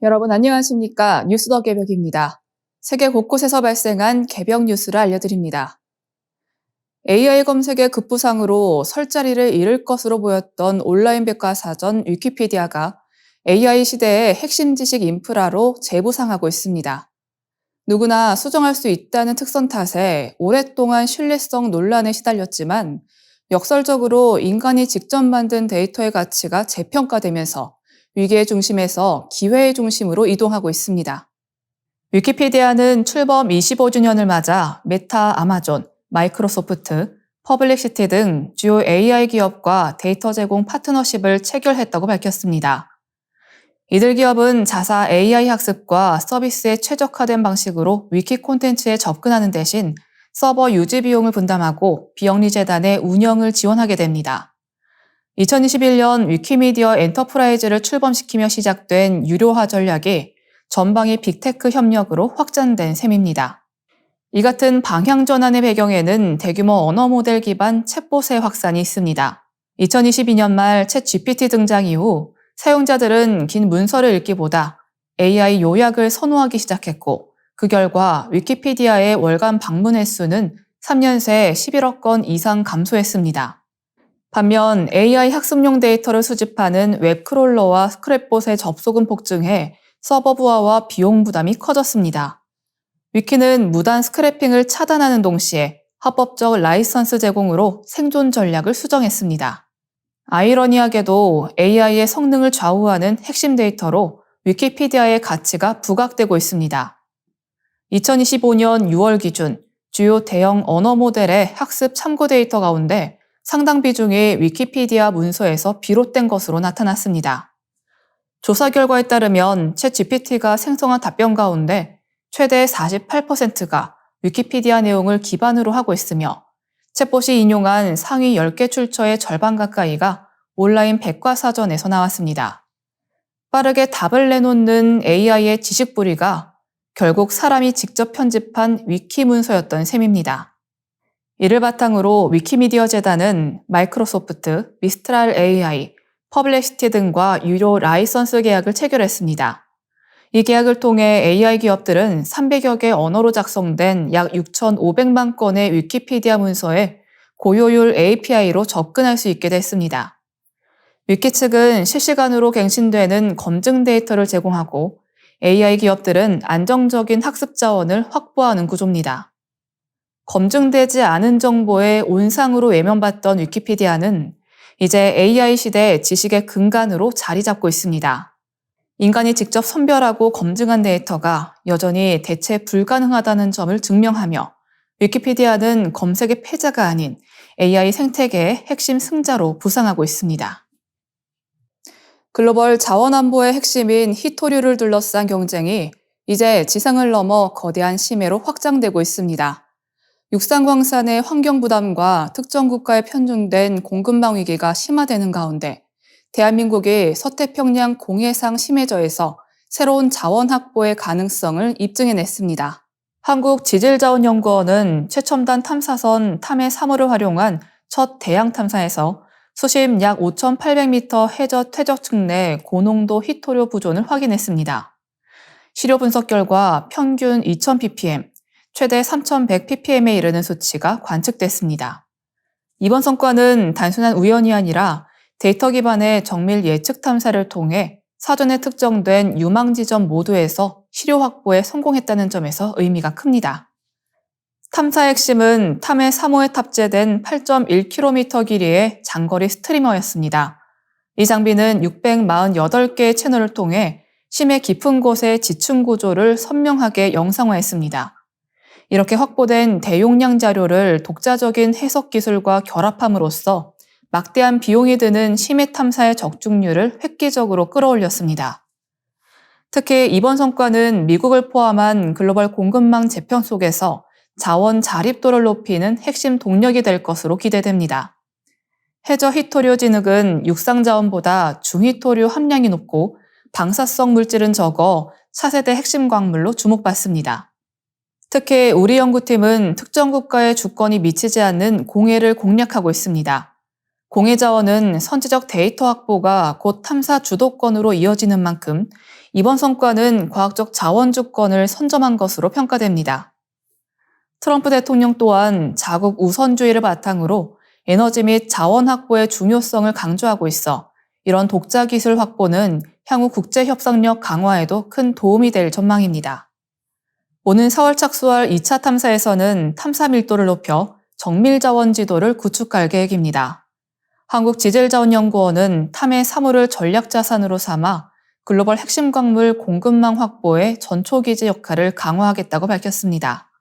여러분 안녕하십니까? 뉴스 더 개벽입니다. 세계 곳곳에서 발생한 개벽 뉴스를 알려드립니다. AI 검색의 급부상으로 설 자리를 잃을 것으로 보였던 온라인 백과사전 위키피디아가 AI 시대의 핵심 지식 인프라로 재부상하고 있습니다. 누구나 수정할 수 있다는 특성 탓에 오랫동안 신뢰성 논란에 시달렸지만 역설적으로 인간이 직접 만든 데이터의 가치가 재평가되면서 위기의 중심에서 기회의 중심으로 이동하고 있습니다. 위키피디아는 출범 25주년을 맞아 메타, 아마존, 마이크로소프트, 퍼블릭시티 등 주요 AI 기업과 데이터 제공 파트너십을 체결했다고 밝혔습니다. 이들 기업은 자사 AI 학습과 서비스에 최적화된 방식으로 위키 콘텐츠에 접근하는 대신 서버 유지 비용을 분담하고 비영리 재단의 운영을 지원하게 됩니다. 2021년 위키미디어 엔터프라이즈를 출범시키며 시작된 유료화 전략이 전방위 빅테크 협력으로 확장된 셈입니다. 이 같은 방향 전환의 배경에는 대규모 언어 모델 기반 챗봇의 확산이 있습니다. 2022년 말 챗 GPT 등장 이후 사용자들은 긴 문서를 읽기보다 AI 요약을 선호하기 시작했고, 그 결과 위키피디아의 월간 방문 횟수는 3년 새 11억 건 이상 감소했습니다. 반면 AI 학습용 데이터를 수집하는 웹크롤러와 스크랩봇의 접속은 폭증해 서버 부하와 비용 부담이 커졌습니다. 위키는 무단 스크래핑을 차단하는 동시에 합법적 라이선스 제공으로 생존 전략을 수정했습니다. 아이러니하게도 AI의 성능을 좌우하는 핵심 데이터로 위키피디아의 가치가 부각되고 있습니다. 2025년 6월 기준 주요 대형 언어 모델의 학습 참고 데이터 가운데 상당 비중이 위키피디아 문서에서 비롯된 것으로 나타났습니다. 조사 결과에 따르면 챗 GPT가 생성한 답변 가운데 최대 48%가 위키피디아 내용을 기반으로 하고 있으며 챗봇이 인용한 상위 10개 출처의 절반 가까이가 온라인 백과사전에서 나왔습니다. 빠르게 답을 내놓는 AI의 지식부리가 결국 사람이 직접 편집한 위키 문서였던 셈입니다. 이를 바탕으로 위키미디어 재단은 마이크로소프트, 미스트랄 AI, 퍼블리시티 등과 유료 라이선스 계약을 체결했습니다. 이 계약을 통해 AI 기업들은 300여 개 언어로 작성된 약 6,500만 건의 위키피디아 문서에 고효율 API로 접근할 수 있게 됐습니다. 위키 측은 실시간으로 갱신되는 검증 데이터를 제공하고 AI 기업들은 안정적인 학습 자원을 확보하는 구조입니다. 검증되지 않은 정보의 온상으로 외면받던 위키피디아는 이제 AI 시대 지식의 근간으로 자리 잡고 있습니다. 인간이 직접 선별하고 검증한 데이터가 여전히 대체 불가능하다는 점을 증명하며 위키피디아는 검색의 패자가 아닌 AI 생태계의 핵심 승자로 부상하고 있습니다. 글로벌 자원 안보의 핵심인 희토류를 둘러싼 경쟁이 이제 지상을 넘어 거대한 심해로 확장되고 있습니다. 육상광산의 환경 부담과 특정 국가에 편중된 공급망 위기가 심화되는 가운데 대한민국이 서태평양 공해상 심해저에서 새로운 자원 확보의 가능성을 입증해냈습니다. 한국지질자원연구원은 최첨단 탐사선 탐해 3호를 활용한 첫 대양 탐사에서 수심 약 5,800m 해저 퇴적층 내 고농도 희토류 부존을 확인했습니다. 시료 분석 결과 평균 2,000ppm, 최대 3,100ppm에 이르는 수치가 관측됐습니다. 이번 성과는 단순한 우연이 아니라 데이터 기반의 정밀 예측 탐사를 통해 사전에 특정된 유망 지점 모두에서 시료 확보에 성공했다는 점에서 의미가 큽니다. 탐사의 핵심은 탐해 3호에 탑재된 8.1km 길이의 장거리 스트리머였습니다. 이 장비는 648개의 채널을 통해 심해 깊은 곳의 지층 구조를 선명하게 영상화했습니다. 이렇게 확보된 대용량 자료를 독자적인 해석 기술과 결합함으로써 막대한 비용이 드는 심해 탐사의 적중률을 획기적으로 끌어올렸습니다. 특히 이번 성과는 미국을 포함한 글로벌 공급망 재편 속에서 자원 자립도를 높이는 핵심 동력이 될 것으로 기대됩니다. 해저 희토류 진흙은 육상 자원보다 중희토류 함량이 높고 방사성 물질은 적어 차세대 핵심 광물로 주목받습니다. 특히 우리 연구팀은 특정 국가의 주권이 미치지 않는 공해를 공략하고 있습니다. 공해 자원은 선제적 데이터 확보가 곧 탐사 주도권으로 이어지는 만큼 이번 성과는 과학적 자원 주권을 선점한 것으로 평가됩니다. 트럼프 대통령 또한 자국 우선주의를 바탕으로 에너지 및 자원 확보의 중요성을 강조하고 있어 이런 독자 기술 확보는 향후 국제 협상력 강화에도 큰 도움이 될 전망입니다. 오는 4월 착수할 2차 탐사에서는 탐사 밀도를 높여 정밀 자원 지도를 구축할 계획입니다. 한국지질자원연구원은 탐해 사물을 전략 자산으로 삼아 글로벌 핵심 광물 공급망 확보에 전초기지 역할을 강화하겠다고 밝혔습니다.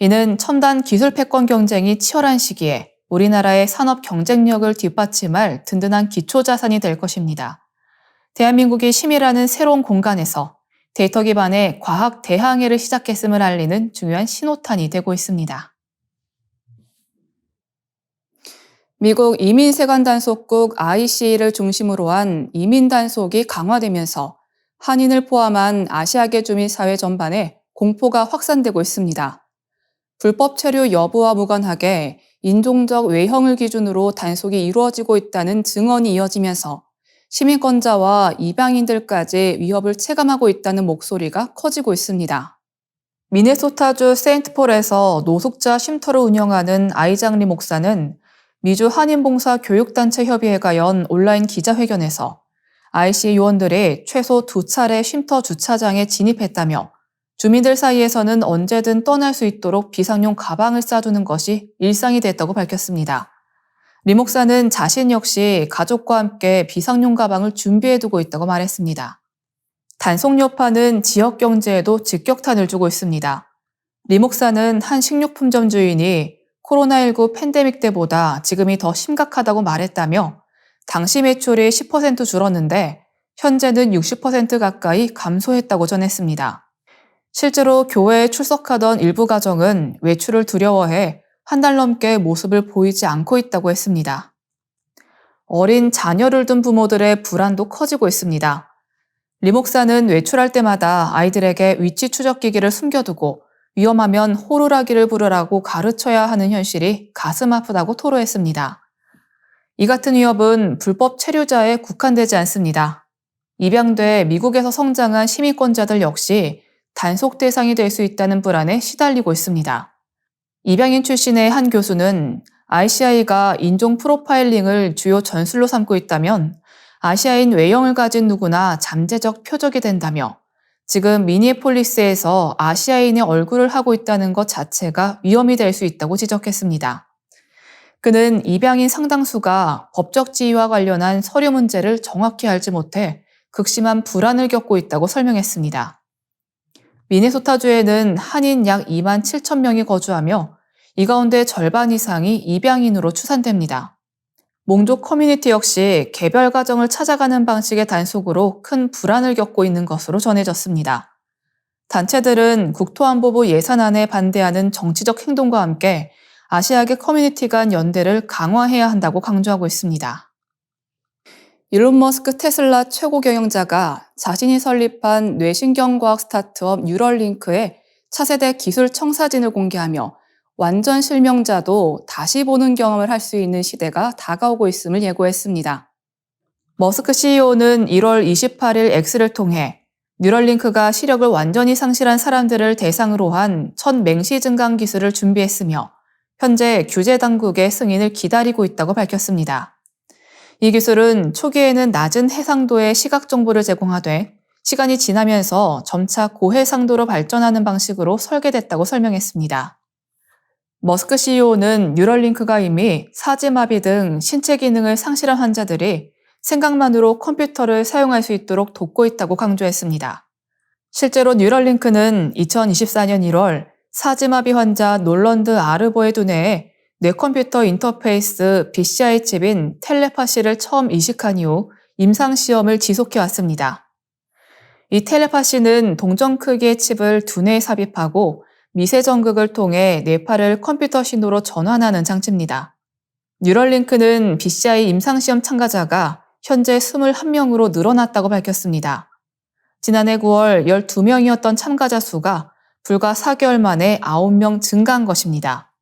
이는 첨단 기술 패권 경쟁이 치열한 시기에 우리나라의 산업 경쟁력을 뒷받침할 든든한 기초 자산이 될 것입니다. 대한민국이 심이라는 새로운 공간에서 데이터 기반의 과학 대항해를 시작했음을 알리는 중요한 신호탄이 되고 있습니다. 미국 이민세관 단속국 IC를 중심으로 한 이민 단속이 강화되면서 한인을 포함한 아시아계 주민 사회 전반에 공포가 확산되고 있습니다. 불법 체류 여부와 무관하게 인종적 외형을 기준으로 단속이 이루어지고 있다는 증언이 이어지면서 시민권자와 입양인들까지 위협을 체감하고 있다는 목소리가 커지고 있습니다. 미네소타주 세인트폴에서 노숙자 쉼터를 운영하는 아이장리 목사는 미주 한인봉사 교육단체 협의회가 연 온라인 기자회견에서 IC 요원들이 최소 2차례 쉼터 주차장에 진입했다며 주민들 사이에서는 언제든 떠날 수 있도록 비상용 가방을 싸두는 것이 일상이 됐다고 밝혔습니다. 리 목사는 자신 역시 가족과 함께 비상용 가방을 준비해두고 있다고 말했습니다. 단속 여파는 지역 경제에도 직격탄을 주고 있습니다. 리 목사는 한 식료품점 주인이 코로나19 팬데믹 때보다 지금이 더 심각하다고 말했다며 당시 매출이 10% 줄었는데 현재는 60% 가까이 감소했다고 전했습니다. 실제로 교회에 출석하던 일부 가정은 외출을 두려워해 한 달 넘게 모습을 보이지 않고 있다고 했습니다. 어린 자녀를 둔 부모들의 불안도 커지고 있습니다. 리 목사는 외출할 때마다 아이들에게 위치 추적기기를 숨겨두고 위험하면 호루라기를 부르라고 가르쳐야 하는 현실이 가슴 아프다고 토로했습니다. 이 같은 위협은 불법 체류자에 국한되지 않습니다. 입양돼 미국에서 성장한 시민권자들 역시 단속 대상이 될 수 있다는 불안에 시달리고 있습니다. 입양인 출신의 한 교수는 ICI가 인종 프로파일링을 주요 전술로 삼고 있다면 아시아인 외형을 가진 누구나 잠재적 표적이 된다며 지금 미니애폴리스에서 아시아인의 얼굴을 하고 있다는 것 자체가 위험이 될 수 있다고 지적했습니다. 그는 입양인 상당수가 법적 지위와 관련한 서류 문제를 정확히 알지 못해 극심한 불안을 겪고 있다고 설명했습니다. 미네소타주에는 한인 약 2만 7천 명이 거주하며 이 가운데 절반 이상이 입양인으로 추산됩니다. 몽족 커뮤니티 역시 개별 가정을 찾아가는 방식의 단속으로 큰 불안을 겪고 있는 것으로 전해졌습니다. 단체들은 국토안보부 예산안에 반대하는 정치적 행동과 함께 아시아계 커뮤니티 간 연대를 강화해야 한다고 강조하고 있습니다. 일론 머스크 테슬라 최고 경영자가 자신이 설립한 뇌신경과학 스타트업 뉴럴링크의 차세대 기술 청사진을 공개하며 완전 실명자도 다시 보는 경험을 할 수 있는 시대가 다가오고 있음을 예고했습니다. 머스크 CEO는 1월 28일 X를 통해 뉴럴링크가 시력을 완전히 상실한 사람들을 대상으로 한 첫 맹시 증강 기술을 준비했으며 현재 규제 당국의 승인을 기다리고 있다고 밝혔습니다. 이 기술은 초기에는 낮은 해상도의 시각 정보를 제공하되 시간이 지나면서 점차 고해상도로 발전하는 방식으로 설계됐다고 설명했습니다. 머스크 CEO는 뉴럴링크가 이미 사지마비 등 신체 기능을 상실한 환자들이 생각만으로 컴퓨터를 사용할 수 있도록 돕고 있다고 강조했습니다. 실제로 뉴럴링크는 2024년 1월 사지마비 환자 놀런드 아르보의 두뇌에 뇌컴퓨터 인터페이스 BCI 칩인 텔레파시를 처음 이식한 이후 임상시험을 지속해왔습니다. 이 텔레파시는 동전 크기의 칩을 두뇌에 삽입하고 미세전극을 통해 뇌파를 컴퓨터 신호로 전환하는 장치입니다. 뉴럴링크는 BCI 임상시험 참가자가 현재 21명으로 늘어났다고 밝혔습니다. 지난해 9월 12명이었던 참가자 수가 불과 4개월 만에 9명 증가한 것입니다.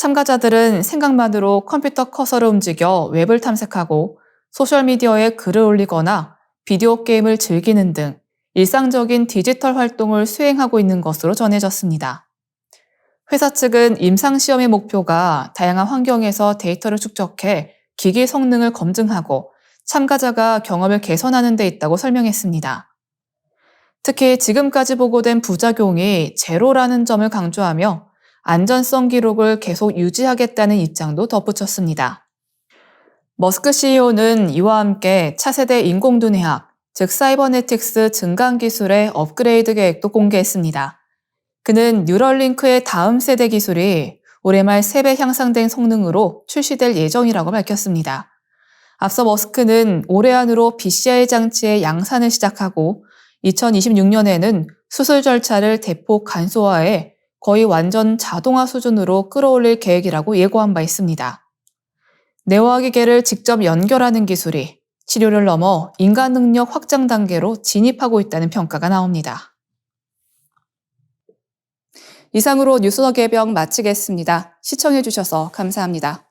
참가자들은 생각만으로 컴퓨터 커서를 움직여 웹을 탐색하고 소셜미디어에 글을 올리거나 비디오 게임을 즐기는 등 일상적인 디지털 활동을 수행하고 있는 것으로 전해졌습니다. 회사 측은 임상시험의 목표가 다양한 환경에서 데이터를 축적해 기기 성능을 검증하고 참가자가 경험을 개선하는 데 있다고 설명했습니다. 특히 지금까지 보고된 부작용이 제로라는 점을 강조하며 안전성 기록을 계속 유지하겠다는 입장도 덧붙였습니다. 머스크 CEO는 이와 함께 차세대 인공두뇌학, 즉 사이버네틱스 증강 기술의 업그레이드 계획도 공개했습니다. 그는 뉴럴링크의 다음 세대 기술이 올해 말 3배 향상된 성능으로 출시될 예정이라고 밝혔습니다. 앞서 머스크는 올해 안으로 BCI 장치의 양산을 시작하고 2026년에는 수술 절차를 대폭 간소화해 거의 완전 자동화 수준으로 끌어올릴 계획이라고 예고한 바 있습니다. 뇌와 기계를 직접 연결하는 기술이 치료를 넘어 인간 능력 확장 단계로 진입하고 있다는 평가가 나옵니다. 이상으로 뉴스 더 개병 마치겠습니다. 시청해주셔서 감사합니다.